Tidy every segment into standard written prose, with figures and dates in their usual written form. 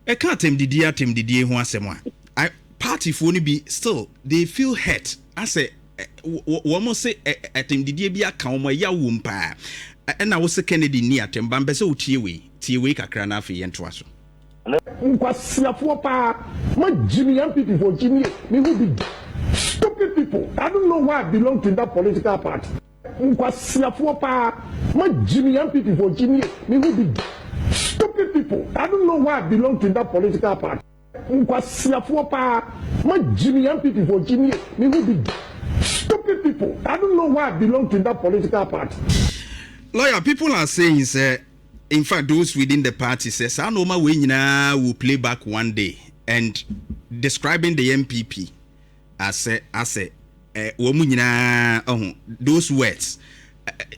I can't tell the who I party for be still they feel hurt. I say one more say at him the be a count ya wumpa. And I was a Kennedy near them, Bambeso Tiwi Kakrana fi and Twasso. My Jimmy and people for Jimmy, me will be stupid people. I don't know why I belong to that political party. My Jimmy and people for Jimmy, me will be stupid people. I don't know why I belong to that political party. My Jimmy and people for Jimmy, me will be stupid people. I don't know why I belong to that political party. Lawyer, people are saying, sir, in fact, those within the party says, I know my way will play back one day and describing the MPP as those words.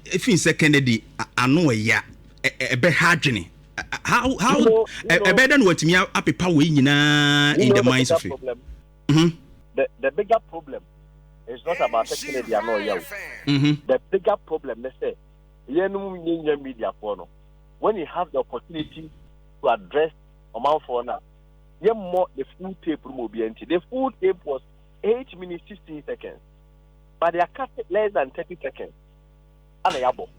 If in Kennedy, I know a be hard how better than what me up a power in the minds of it. The bigger problem is not about Kennedy. I know the bigger problem, let's say. Media for when you have the opportunity to address amount for now, you more the full tape will be empty. The full tape was 8 minutes 16 seconds, but they are cut less than 30 seconds.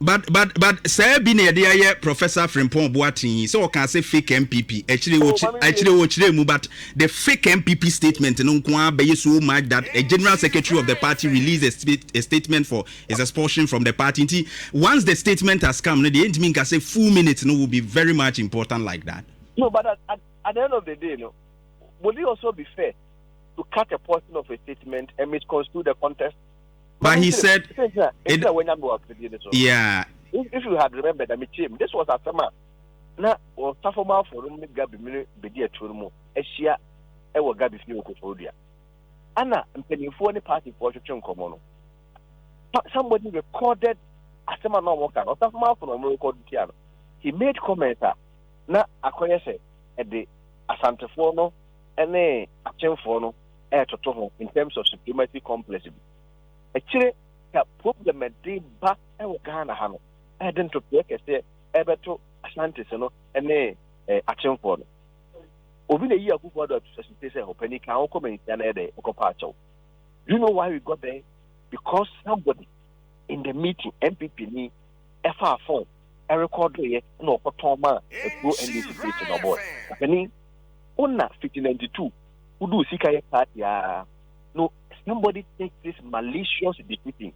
But say be near the Professor Frimpong Boatin, so I can say fake MPP. Actually, but the fake MPP statement no be so much that a general secretary of the party released a statement for his expulsion from the party. Once the statement has come, the end mean can say full minutes will be very much important like that. No, but at the end of the day, would it also be fair to cut a portion of a statement and misconstrue the context? But he said, yeah. If you had remembered, this was a summer. Now, or Safoma for room, Gabi, Bedia Turmo, Asia, Ewa Gabi Fiocodia. Anna, and penny for any party for Chuncomono. Somebody recorded a summer no worker, or Safoma for a record piano. He made comments, now, Akoyese, at the Asantefono, and a Chenfono, air to in terms of supremacy complexity. Actually, the problem is the back and Ghana Hano. I didn't take a say ever to Atlantis and a action for. Over the year before the say opening can come in Canada or you know why we got there? Because somebody in the meeting, MPP ni FR4, a record here, no Potoma, go and this situation of boy. Happening on 1592, who do Sika party, no. Somebody take this malicious defeating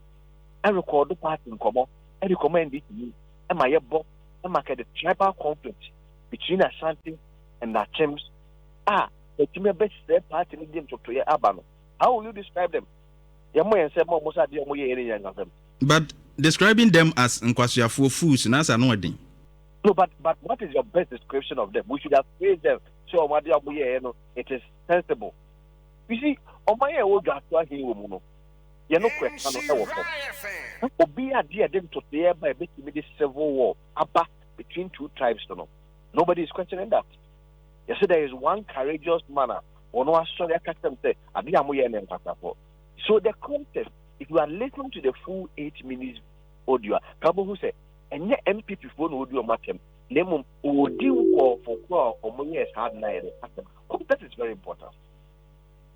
and record the party in common and recommend it to me. And my book and mark the tribal conflict between Ashanti and the Chems. The team best party in them to Abano. How will you describe them? But describing them as Nkwasiafo fools, that's another thing. No, but what is your best description of them? We should have praised them. So it is sensible. You see, on my old Gatua Himuno, you know, question of be a dear them to thereby making this civil war about between two tribes. Nobody is questioning that. You see, there is one courageous manner, or no, sorry, I can't say, so the context, if you are listening to the full 8 minutes audio, Kabo who said, and your MPP phone audio matter, Lemon will deal for or hard night. That is very important.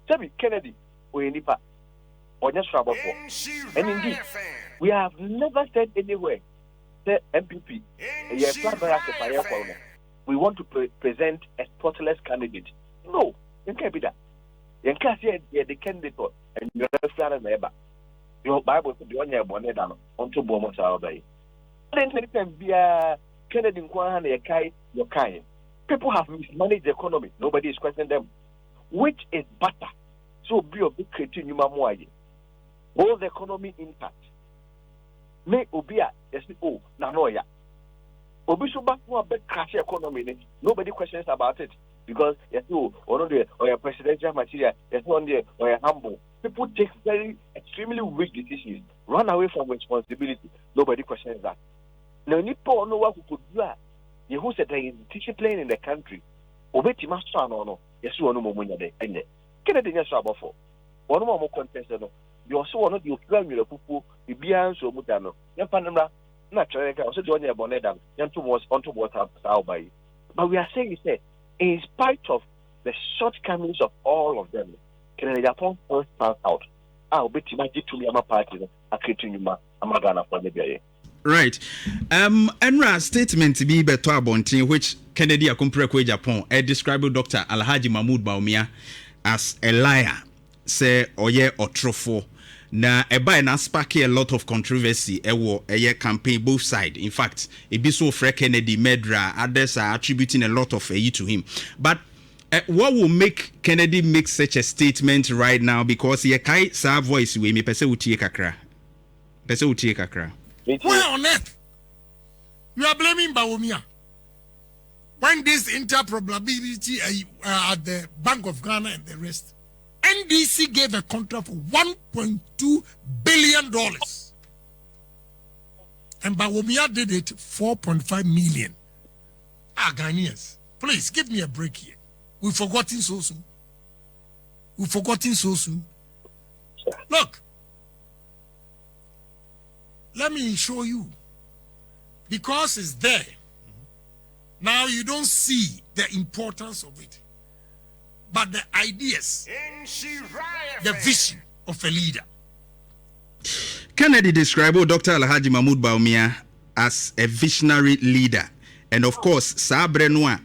Sabi Kennedy, or Nipa, or just trouble for. And indeed, we have never said anywhere that MPP, we want to present a spotless candidate. No, you can't be that. You can't say the candidate and you're a neighbor. Your Bible to be on your bonnet down onto Bombshell Bay. Then be a Kennedy in Kwan and your kind. People have mismanaged the economy. Nobody is questioning them. Which is better? So be a big creative Muaye. Hold the economy intact. May Obia, yes, oh, Nanoya. Obisuba, no big crash economy. Nobody questions about it because yes, oh, or your presidential material, yes, one day, or your humble. People take very extremely weak decisions, run away from responsibility. Nobody questions that. Now, Nipo, no one who could do that. You who said there is discipline in the country. Obeti Master, no. Yes, you know more than any. Kennedy is about for one more contest. You also want to claim your people, the Bian so Mutano. Yan Panama, not China, also join your bonnet, and to was onto water by. But we are saying, you say, In spite of the shortcomings of all of them, Kennedy Agyapong first stands out. I'll bet you might get to me, I'm a party, I can't you, I'm a Ghana for the Right. Enra statement be beto abontin which Kennedy Agyapong Agyapong described Dr. Alhaji Mahmoud Bawumia as a liar, say oye otrofo. Na eba na spark a lot of controversy ewo eye campaign both side. In fact, it be so Fred Kennedy Medra, others are attributing a lot of to him. But what will make Kennedy make such a statement right now? Because he kai sa voice we me pese utie kakra. Pese utie kakra. Why on earth? You are blaming Bawumia. When this interoperability at the Bank of Ghana and the rest, NDC gave a contract for $1.2 billion. And Bawumia did it 4.5 million. Ghanaians, please give me a break here. We've forgotten so soon. We've forgotten so soon. Look, let me show you. Because it's there. Now you don't see the importance of it. But the ideas, the vision of a leader. Kennedy described Dr. Alhaji Mahmoud Bawumia as a visionary leader. And of course, Sabre Noa,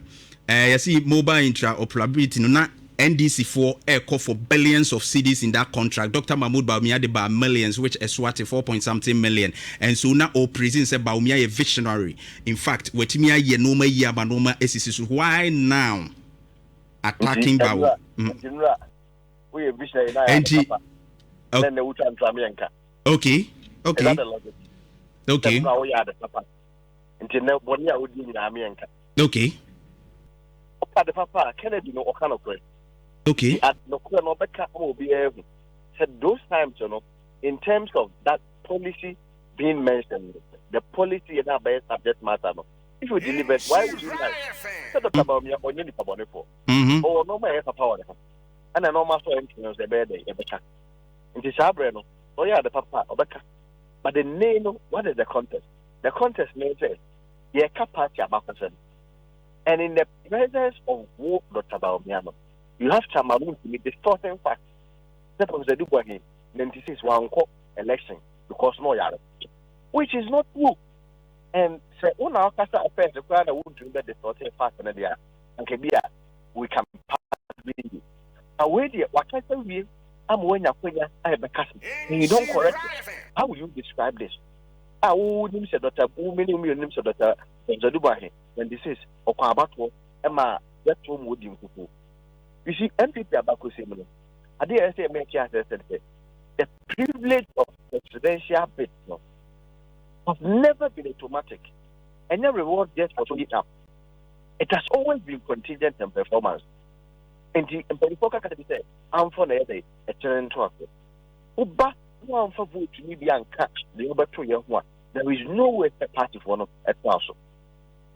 you see mobile interoperability, no NDC4 call for billions of cedis in that contract. Dr. Mahmoud Bawumia did by millions, which is what 4-point-something million. And so now all presence said Bawumia a visionary. In fact, wetimia ye noma ye abanoma esisis. Why now? Attacking Bawu. We are visionary now. Then they would try to okay. Okay. Okay. Now we are the papa. Until now, one year would be in America. Okay. The papa Kennedy no kind of way. Okay. At no Beka will be able. Said those times, in terms of that policy being mentioned, the policy in our best subject matter. If you deliver, why would you like? Said about me or any for. Oh, no, my power. And I know my friend knows the bed, a better. In the Sabreno, oh, yeah, the papa, Obeka. But the name, what is the contest? The contest means, yeah, capacity about person. And in the presence of Dr. Bawumia, you have Cameroon to meet distorting facts. That was the Dubai 96 one election because no yard, which is not true. And say, oh, now, Castle Affairs, the crowd won't do that distorting facts and there. And we can pass the away there. What I tell you, I'm when I have a cousin. And you don't correct it. How will you describe this? I would say Dr. Many names of Dr. Dubai. When this is Okabato, Emma, that room would you. You see, MPP Abako Simon. I dare say, the privilege of presidential bid has never been automatic and no reward just for it up. It has always been contingent on performance. And the Empirical Academy said, I'm for the day, a turn to us. Uba, one for vote to be uncatched, the over 2 years one. There is no way to party for no at also.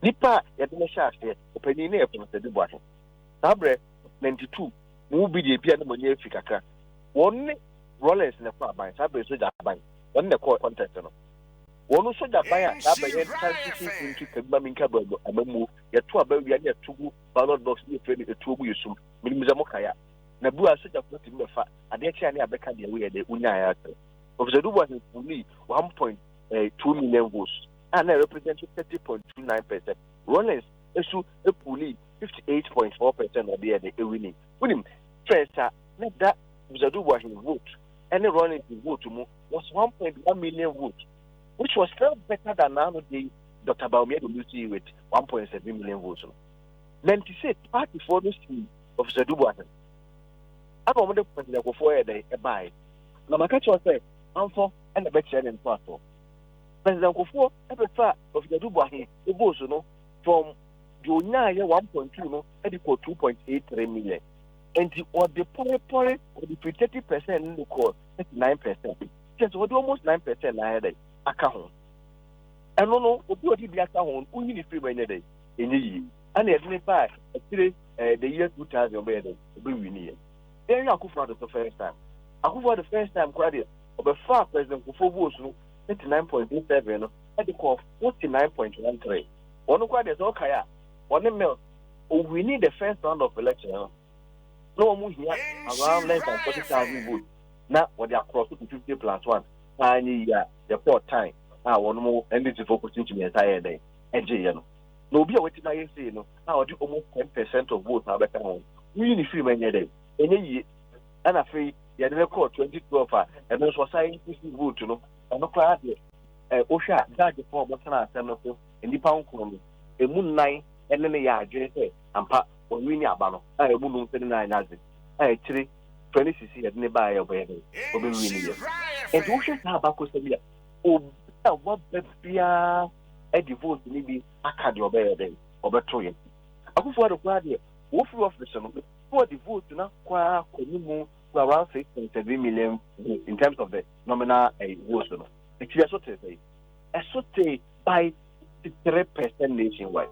Nipa, Yadina said, opening air from the Dubai. Sabre 92, move the piano money Fikaka. One Rollins in the front by Sabre Soja Bank, one the court contest. One Soja Bank, Sabre transition into Kabaminka Burgo, and move your 2 baby and your 2 ballot box, you trade the 2 you soon, Minimizamokaya. Nabua Soja put in the fat, and the China Becca the way the Unaya. Of the Dubai is only 1.2 million votes. And I represented 30.29%. Rollins issue a police 58.4% of the winning. Winning first, let that Zaduwa vote. And the Rollins vote to move was 1.1 million votes, which was still better than nowadays Dr. Bawumia WC with 1.7 million votes. 96 party for the team of Zaduwa. I don't want to put the before a buy. Now, my catch was say, I'm for and the better and platform. President Kofo, every fact of the Dubai, the votes, from July 1.2, equal 2.83 million. And the or the poor or the 30% in the core, 9%. Just almost 9% ahead account. And no, what did the account only free by a day in a year. And it's made by the year 2000 by the year. There you are the first time. I go the first time credit of a far President Kofo votes. 39.87, at the core 49.13. One of is okay. 1 mil, we need the first round of election. No more here around less than 40,000 votes. Now, what they are crossing to 50 plus 1. And the fourth time. Now, one more and this is focusing to me entire day. And no be what I say, no. Now, I do almost 10% of votes are better home. We need free many day. Any and I feel you never call 2012 and those was saying this vote, you know. And no crowd Osha, that the form of Sana in the pound colony. A moon line and then a yard, and part when we near Bano. I wouldn't say 9 as it. I actually 20cc at nearby a baby. And Osha Tabaco oh, what better a divorce maybe a card your baby or betroy. I go for the party. Wolf officer for the vote to not quite around 6.7 million in terms of the nominal votes. It's a say by 3% nationwide.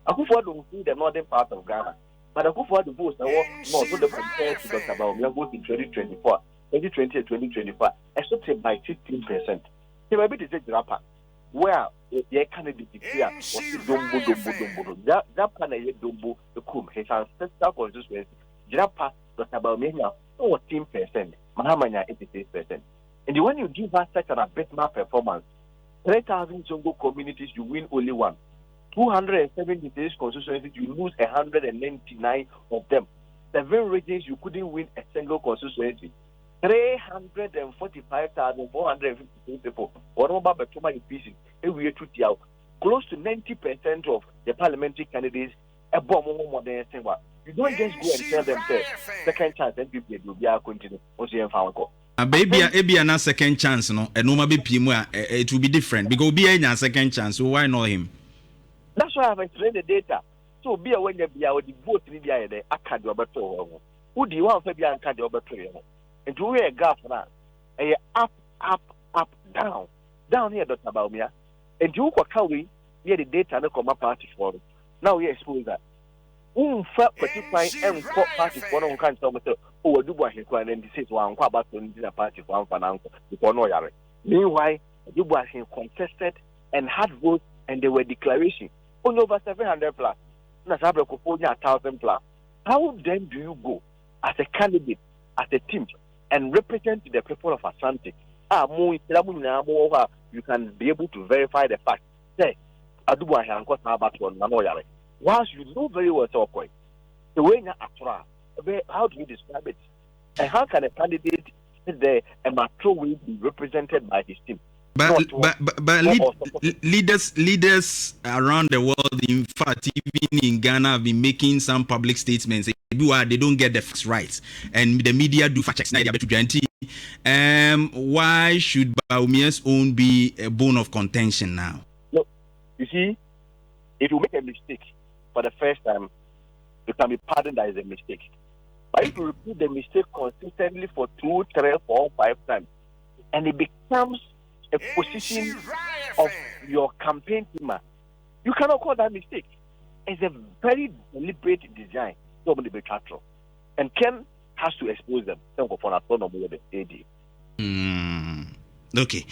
I go for the northern part of Ghana, but I go for the votes that was more to the compared to Dr. BAWUMIA votes in 2024, 2020 and 2025. I should say by 15%. There may be the rapper where the candidate here was the Dumbo. That panel Dumbo, the Kum, his ancestral constituency, Japa, Dr. BAWUMIA 14%, Mahamania 86%. And when you give us such an abysmal performance, 3,000 Zongo communities, you win only one. 276 constituencies, you lose 199 of them. 7 regions, you couldn't win a single constituency. 345,453 people. What about Betoma in pieces? Close to 90% of the parliamentary candidates a bomb more than a. You don't just go and tell them second chance and people will be continue. Maybe a second chance, no, and no be it will be different because be a second chance. So why not him? That's why I've explained the data. So be aware that the vote in the Academy of Beto. Who do you want to be an Academy of Beto? And to wear a gap for that, up, down here, Dr. BAWUMIA. And you can we hear the data and come up party for it. Now we expose that. Particularly and party for no kind of oh, do what he can and this is one about to the party for one before no yard. Meanwhile, you was contested and had votes and there were declarations on over 700 plus. Nasabra 1,000 plus. How then do you go as a candidate, as a team, and represent the people of Asante? You can be able to verify the fact. Say, whilst you know very well, so the way how do you describe it? And how can a candidate there and Matro will be represented by his team? But leaders around the world, in fact, even in Ghana, have been making some public statements. They don't get the facts right, and the media do fact checks. Why should BAWUMIA's own be a bone of contention now? No, you see, if you make a mistake for the first time, you can be pardoned as a mistake. But if you repeat the mistake consistently for 2, 3, 4, 5 times, and it becomes a position of your campaign team, you cannot call that mistake. It's a very deliberate design. And Ken has to expose them. Okay.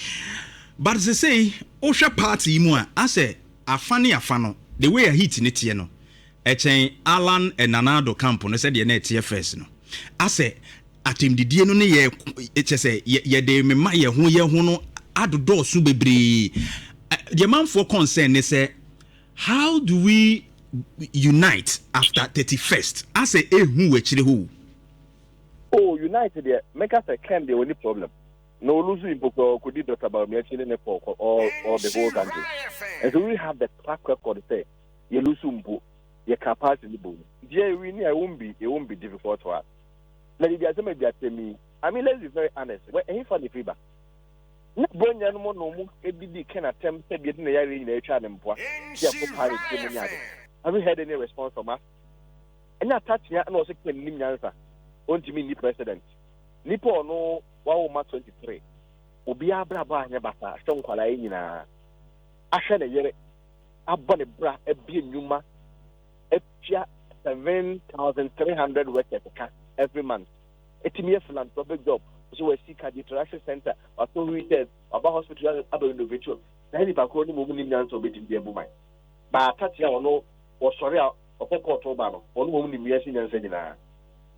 But they say, Osha party mua, I say, afano, the way I hit in it, you know. Alan and Nanado Campo, I said, the TFS, no. I say, at him the DNA, it's a say, ye de me maya, who ye hono, ado do subebri. The man for concern, they say, how do we unite after 31st? I say, who actually who? Oh, united there. Make us a can the only problem. No losing book could it about me actually or the whole country. And so we have the track record to say, you lose book, your capacity boom. Yeah, we need it won't be difficult for us. Now if you are me, I mean let's be very honest. When any funny fever. No born no more ABD can attempt to get in the area in the child and boy. Have you had any response from us? And that touch here and also claim answer. Won't you mean the president? Nipo no 23. Obi abraba nya bata so nkwala nyina. Ahwe ne yere. Abone bra ebie nyuma. Epia 7,300 workers every month. Etimi philanthropic job. So we see cardiothoracic center, or so we said about hospital about individual. Then if I call him moving in so bit in the movement. But touch here no or sorry Okoko October no onu mo ni miasi nyansa nyina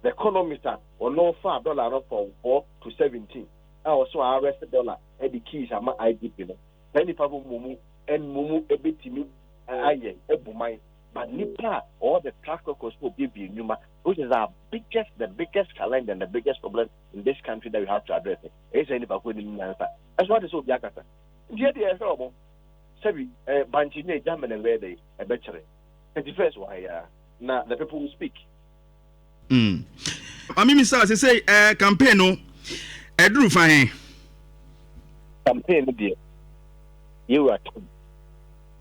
the economist or no $5 from 4 to 17 also arrest dollar e the keys ama IDP no any people mumu and mumu ebetimi aye ebumai but nipa all the track records will be numa which is the biggest challenge and the biggest problem in this country that we have to address it is any people who answer as what is so biakata die dey ehwo sabi banchi ne German and where they a better 21st why na the people will speak Mimi say campaign no edru fine campaign there you are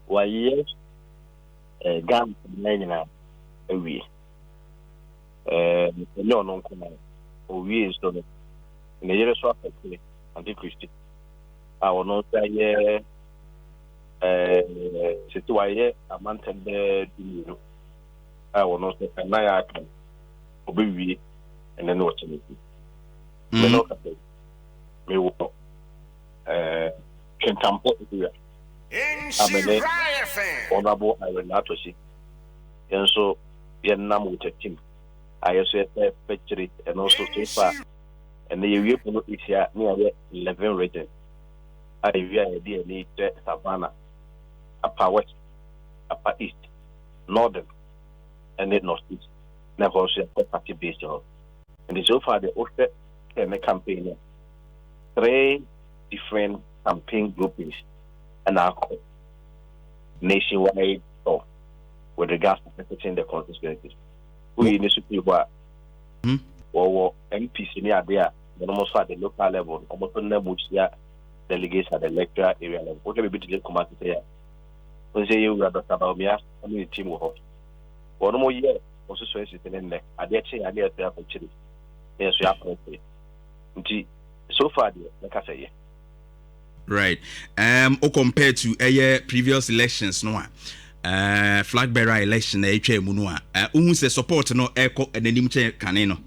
why yes gam na ewie no no kuma owie so no na yere so afekwe anti-Christian no say situaye amantende dinu no say na ya kan obewie and then what you me no ka me wo kentampo area abele onabo I will not to see and so Vietnam with a team I also have picture and also so far and the year for is here near 11 region I idea need Savannah upper west upper east northern and then northeast now also party based on and so far the offer campaign 3 different campaign groupings and are nationwide with regards to protecting the constituencies. We need to be what or MPs in there, but almost at the local level, almost on the delegates at the electoral area level. What can we do to come out here? When say you are Dr. BAWUMIA, I mean the team will host. One more year, also so is in there. I did say I did there for Chile. Yes, we have to say. So far, like I say, right. O compared to previous elections, no flag bearer election mu no who say support no echo and anim che kaneno.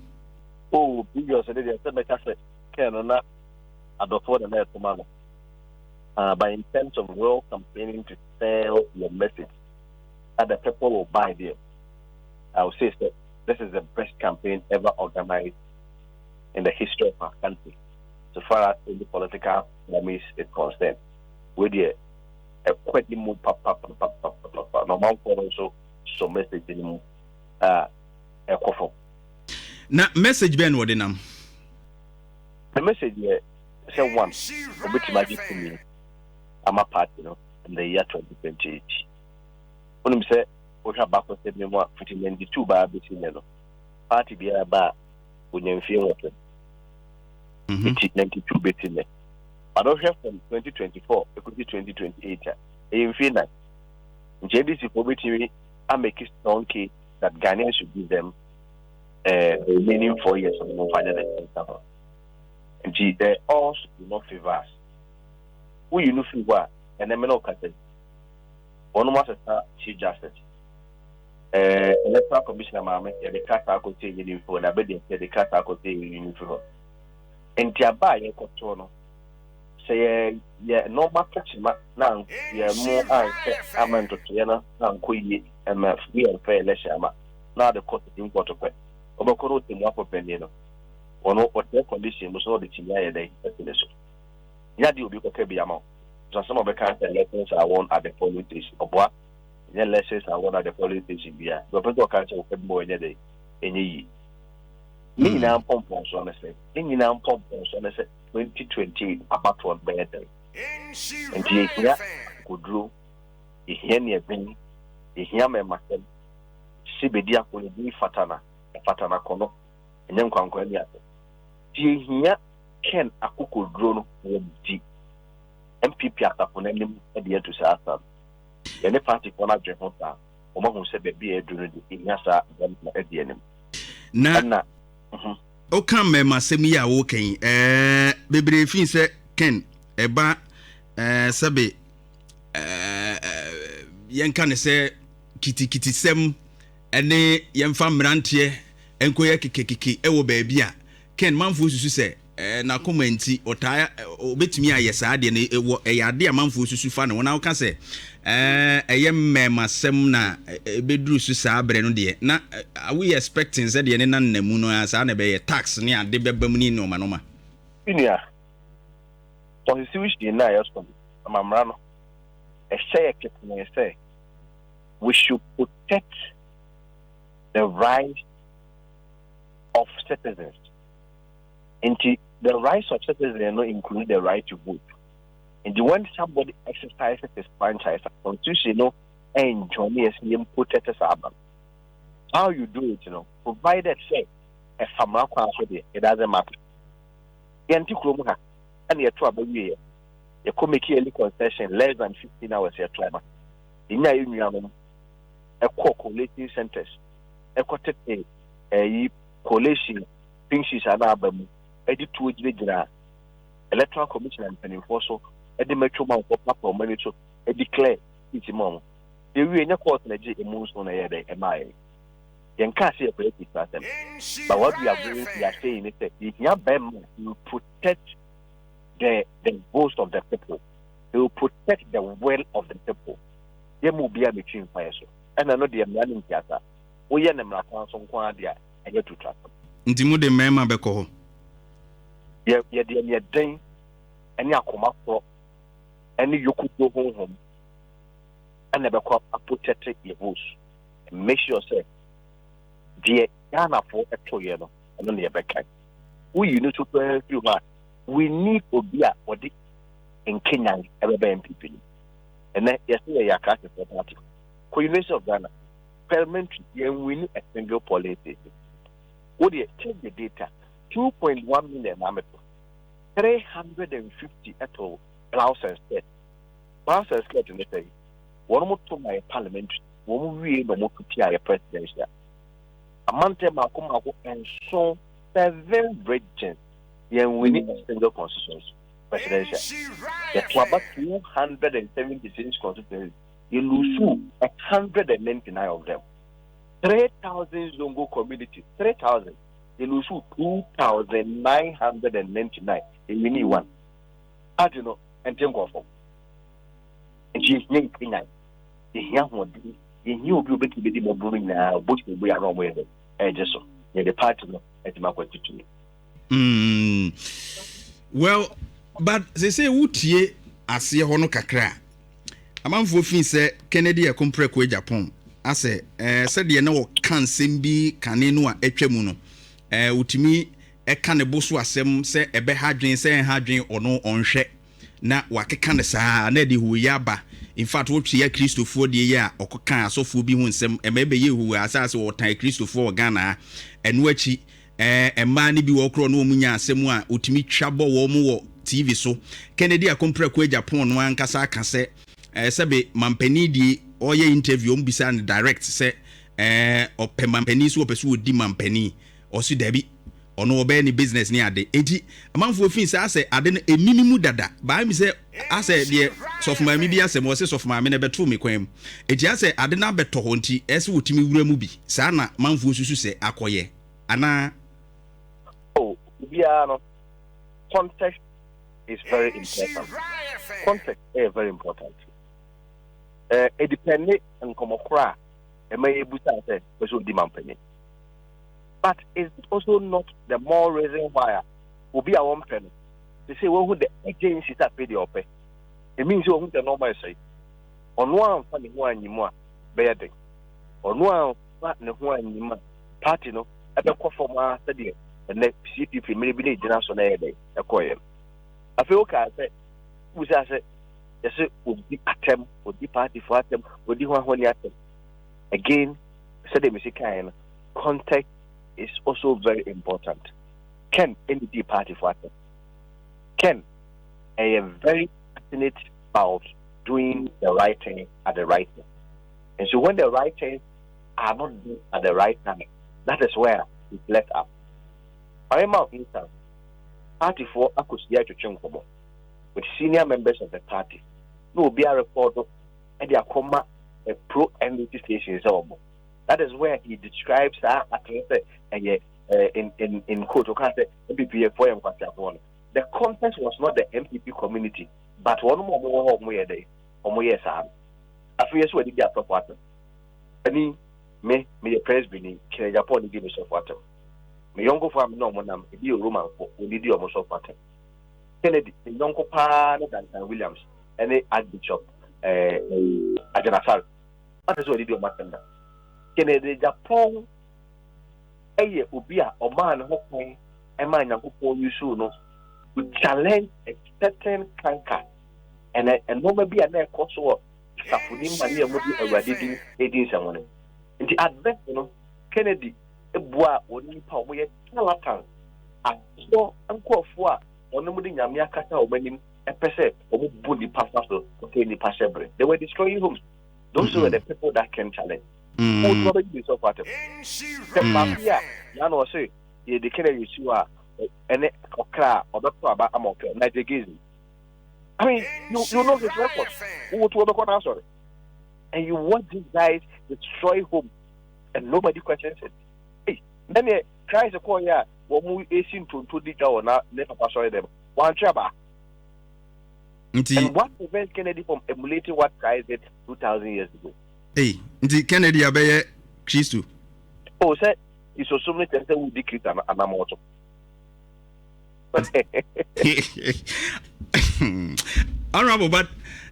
Oh, previous they said make us can na adofo the na tomano. But in terms of real campaigning to sell your message that the people will buy there, I would say that this is the best campaign ever organized in the history of our country. So far as the political enemies is concerned, with the quite move normal for also some message in na message ben wodinam the message here say one obeti magic to me I'm a part in the year 2028 when you say we have back with me more 92 ba between party be ba unyemfie wote 92 between I don't have from 2024 it could be 2028 in Finland JDC for between I make it strong case that Ghanaians should give them remaining 4 years of no final expense. And they also do not favor us. Who you know favor and then no cut. One more Chief Justice. Electoral Commissioner Mama, the Kata could take you for the bed, the Kata could take you for. And Tiaba, you could say, yeah, no matter now, yeah, more I'm to Tiana, and Kui, and my free and fair Leshama. Now the court is important. Obokoro team up opinion. Or no what condition was all the China day. Yadi will be okay be amount. So some of the kinds of lessons I won at the polling station. Or what? The lessons I won at the polling station. Yeah, the people can't say more in a day. Any me now pump on honestly. In now pump on honestly 2020 about one better. And here could draw. You hear me a thing. You hear me myself. Sibedia could be fatana kono enyem kwankwa ni ate ti hia ken akoko drone wo di MPP atafo na nim e de to sa asa ye ne party ko na dwe ho sa o ma hu se be bia edu no di hia sa dem na e de anim na o kan me masem ya wo kan bebre fin se ken eba sabe yen kan se kiti sem ene yemfa mrantie enkoye kekekeke ewo baabia ken manfo susu se na komenti otaya obetumi ayesa ade ne ewo eyade manfo susu fa ne wona woka se ɛyɛ mmɛma sɛm na beduru so saa abrɛ no deɛ na we expecting sɛ deɛ ne nan na mu no asa na bɛyɛ tax ne ade bɛba mu ni no ma Inia constitution na yɛso amamra no ɛhyɛ yɛ say we should protect the rights of citizens. And the rights of citizens include the right to vote. And when somebody exercises his franchise, constitution, and Johnny is protect us. How you do it, provided say a family it doesn't matter. Yanti Krumuha and your trouble year. You could make yearly concession less than 15 hours your trauma. In your union, a collating centers, a quartet a collation, pinches and album, edit to the electoral commission and penny also, a metro man for papa money to a declare it's a mom. The real court legit moves on a day, am I? Then can't see a political pattern. But what we are saying is that if you protect the voice of the people, you will protect the will of the people. There will be a between fire. And I know the running theater. We are not some quantity. I get to trust them. Ntimu de mema beko. Yeah, the day, and ya come up for any you could go home and never come up protect your voice. And make sure, say, dear Ghana for a 2 year, and only a back. We need to pay you much. We need to be a body in Kenya, everybody people. And then yesterday, your cast is for party. Coordination of Ghana, parliamentary, we need a single policy. Would you check the data? 2.1 million amethyst, 350 at all, blouse and skirt. Blouse and skirt in the day. One more to my parliamentary, one we no more to PI presidential. A month Malcolm and so 7 regions. We need a single constituency presidential. The about 276 constituencies. You lose 199 of them. 3,000 Zongo communities. 3,000. You lose 2,999. And we need one. How do you know? And think of them. And she's named Kenya. The young one. The new people to be more brewing now. Both will be around with them. And just so. The party at my question. Well, but they say Utie asie hono kakra. Amanfo fin se Kennedy akompre ko Agyapong. Ase se de na wo kan sem bi kane no a atwam no. Utimi eka ne boso asem se ebe hadwen se hadwen ono onhwe na wakeka ne saa na de huya ba. In fact, what ya Christopher de ya okokan asofo bi hu nsem emebe ye hu asase wo tan Christopher Ghana enuachi emma ni bi wo kro no munya asem a utimi twabo wo mu wo TV so Kennedy akompre ko Agyapong no ankasa aka se sebe mampani di oye interview mbisa ne direct se ope mampani so opeso odi mampani osi dabi ono obe ni business ni ade enti amanfo fin se ase ade no eninimu dada ba mi se ase de sofuma mi bi ase mo se sofuma mi na beto mi kwam enti ase ade na beto ho nti ese wotimi wura mu bi sa na manfo susu se akoye ana no context is very important. Context is very important. It depends on Komokra, and may be said, but it's also not the more reason why will be our own penny. They say, well, who the agencies that pay the pay. It means you won't normal say. On one funny one, you more better. On one, one party, no, at the Kofoma study, and then CPP maybe they did not so day, a coil. I feel okay, I said, who said, yes, would be attempt, would be party for attempt, would be one attempt. Again, said the music kind context is also very important. Can any party for attempt? Can a very passionate about doing the right thing at the right time. And so when the right things are not done at the right time, that is where it's let up. I am out instance. Party for Akusia to Chunkobo with senior members of the party. No be a reporter and they are comma a pro NDT station. That is where he describes that in quote MPP for him. The context was not the MPP community, but one more day or more yes. afei so wadi dia proper atem ani me press bini kire Japan di me so atem me yonko fam no mo nam ebi Roman ko oni di omo so atem Kennedy me yonko pa na Dan Williams ene Archbishop Ajanasal what is wadi di omo atem na Kennedy Japan eye obi a o man ho pon e man Nyankopon yusu no to challenge a certain canker and no maybe an course or Safunim Mania Modi already edin someone. In the advent, Kennedy, a bois or Nipa, we had Talatan, and so Uncle Four, or nobody Yamia Kata or Benim, a percent, or Budi Pastor, okay, the Passabre. They were destroying homes. Those were the people that can challenge. Who probably be so part of it. Yan or say, the Kennedy you are. And okra or the about Amoka, Nigeria. I mean, you know his records. Who to the answer? And you want these guys to destroy home, and nobody questions it. Hey, then he tries to call ya. When we seem to the or not, never persuade them. One trouble. And what prevents Kennedy from emulating what guys did 2,000 years ago? Hey, the Kennedy Abaye Christu. Oh, said he's so many things that would decrease an amount. Honorable, but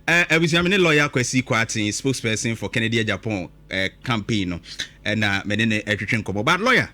I was a lawyer, Kwesi Kwati, spokesperson for Kennedy Agyapong campaign, and many education. But lawyer,